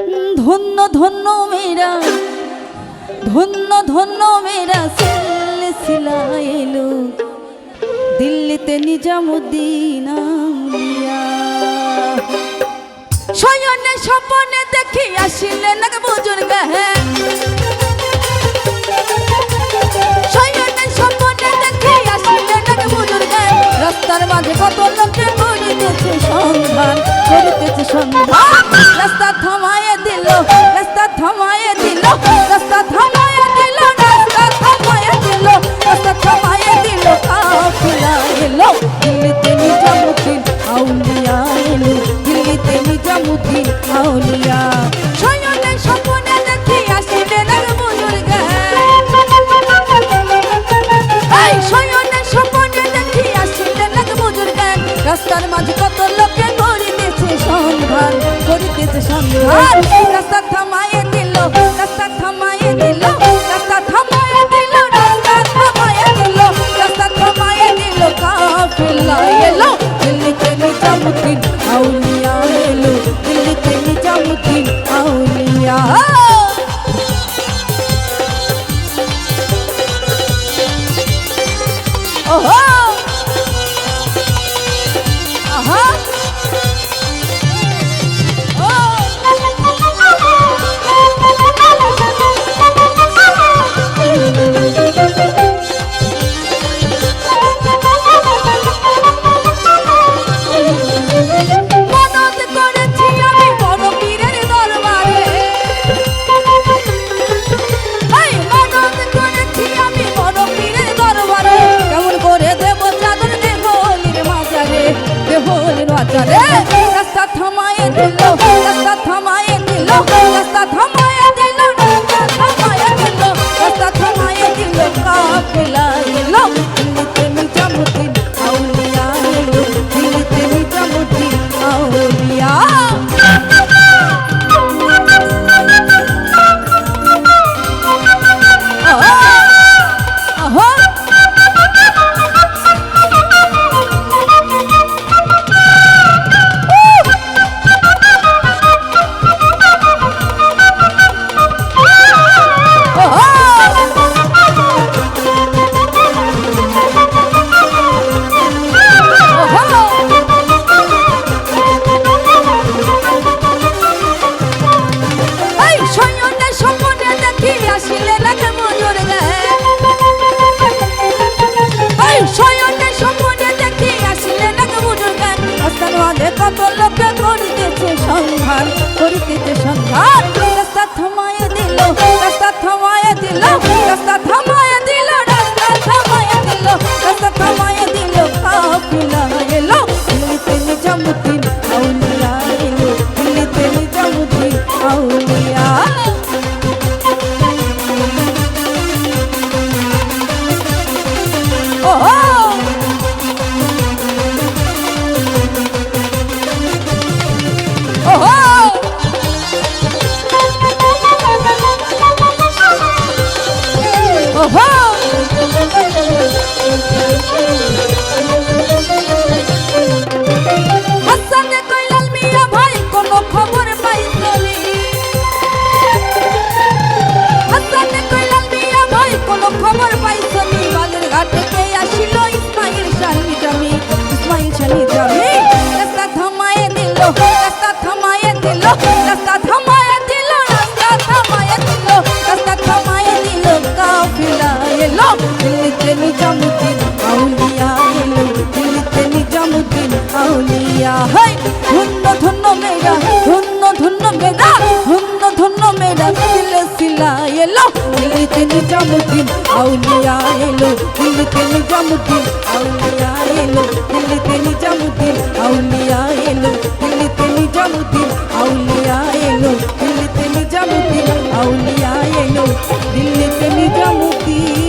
ধন্য ধন্য মেরা, ধন্য ধন্য মেরা সিলসিলা এলো দিল্লিতে নিজামুদ্দিন আউলিয়া। শয়নে স্বপনে দেখি আসিলেন এক বুজুর্গ, শয়নে স্বপনে দেখি আসিলেন এক বুজুর্গ। রাস্তার মাঝে কত লোকে করিতেছে সন্ধান, করিতেছে সন্ধান। রাস্তা থামায়ে দিল, রাস্তা থামায়ে দিল, রাস্তা থামায়ে দিল, রাস্তা থামায়ে দিল, রাস্তা থামায়ে দিল। কাফিলা এলো দিল্লিতে নিজামুদ্দিন আউলিয়া এলো, দিল্লিতে নিজামুদ্দিন আউলিয়া। শয়নে স্বপ্নে দেখি আসিলেন এক বুজুর্গ, এই শয়নে স্বপ্নে দেখি আসিলেন এক বুজুর্গ। রাস্তার মাঝে কত লোকে করিতেছে সন্ধান, করিতেছে সন্ধান। রাস্তা থামায়ে দিল, রাস্তা থামায়ে দিল, রাস্তা থামায়ে দিল, রাস্তা থামায়ে দিল, রাস্তা থামায়ে দিল। কাফিলা এলো দিল্লিতে নিজামুদ্দিন আউলিয়া এলো, দিল্লিতে নিজামুদ্দিন আউলিয়া। ওহো আহা রাস্তা থামায়ে দিল, রাস্তা থামায়ে দিল, রাস্তা থামায়ে দিল, রাস্তা থামায়ে দিল, রাস্তা থামায়ে দিল। কাফিলা এলো দিল্লিতে নিজামুদ্দিন আউলিয়া এলো, দিল্লিতে নিজামুদ্দিন আউলিয়া। কত লোকে করিতেছে সন্ধান, করিতেছে সন্ধান। রাস্তা থামায়ে দিল, রাস্তা থামায়ে দিল, রাস্তা থামায়ে দিল, রাস্তা থামায়ে দিল, রাস্তা থামায়ে দিল। কাফিলা এলো দিল্লিতে নিজামুদ্দিন আউলিয়া এলো, দিল্লিতে নিজামুদ্দিন আউলিয়া। ওহো ওহো ওহো হাসানে কইলাল মিয়া ভাই কোনো খবর পাইছনি, হাসানে কইলাল মিয়া ভাই কোনো খবর পাইছনি। বাজার ঘাটে কে আসিল ইসমাইল শাহি জামি, ইসমাইল শাহি জামি। রাস্তা থামায়ে দিল, রাস্তা থামায়ে দিল, রাস্তা থামায়ে দিল, রাস্তা থামায়ে দিল, রাস্তা থামায়ে দিল। কাফিলা এলো দিল্লিতে নিজামুদ্দিন আউলিয়া এলো, দিল্লিতে নিজামুদ্দিন আউলিয়া। হাই ধন্য ধন্য মেরা, ধন্য ধন্য মেরা, ধন্য ধন্য মেরা সিলসিলা এলো দিল্লিতে নিজামুদ্দিন আউলিয়া এলো, দিল্লিতে নিজামুদ্দিন আউলিয়া এলো, দিল্লিতে নিজামুদ্দিন আউলিয়া এলো, দিল্লিতে নিজামুদ্দিন আউলিয়া এলো, দিল্লিতে নিজামুদ্দিন আউলিয়া এলো, দিল্লিতে নিজামুদ্দিন